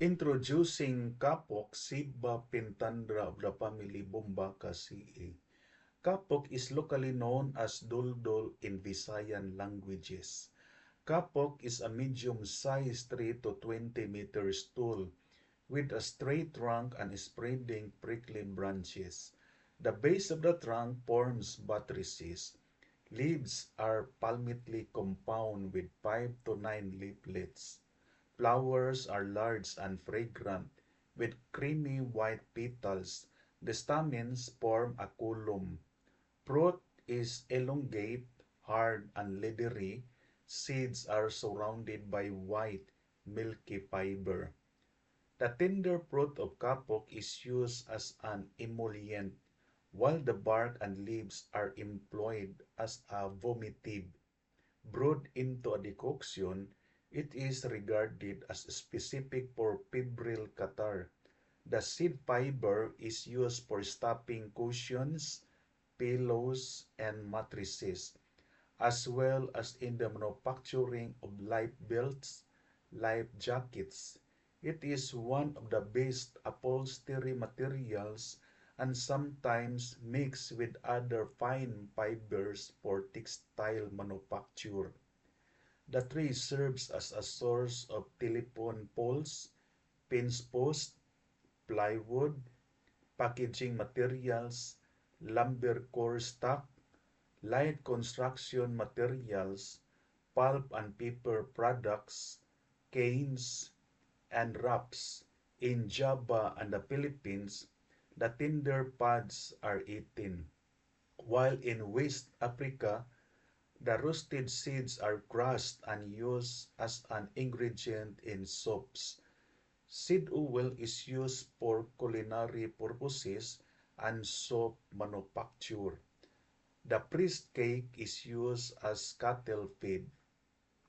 Introducing kapok, Ceiba pentandra of the family Bombaceae. Kapok is locally known as duldul in Visayan languages. Kapok is a medium-sized 3 to 20 meters tall with a straight trunk and spreading prickly branches. The base of the trunk forms buttresses. Leaves are palmately compound with 5 to 9 leaflets. Flowers are large and fragrant, with creamy white petals. The stamens form a column. Fruit is elongate, hard, and leathery. Seeds are surrounded by white, milky fiber. The tender fruit of kapok is used as an emollient, while the bark and leaves are employed as a vomitive. Brewed into a decoction, it is regarded as specific for febrile catarrh. The seed fiber is used for stuffing cushions, pillows, and mattresses, as well as in the manufacturing of life belts, life jackets. It is one of the best upholstery materials and sometimes mixed with other fine fibers for textile manufacture. The tree serves as a source of telephone poles, fence posts, plywood, packaging materials, lumber core stock, light construction materials, pulp and paper products, canes, and wraps. In Java and the Philippines, the tinder pods are eaten, while in West Africa, the roasted seeds are crushed and used as an ingredient in soups. Seed oil is used for culinary purposes and soap manufacture. The priest cake is used as cattle feed.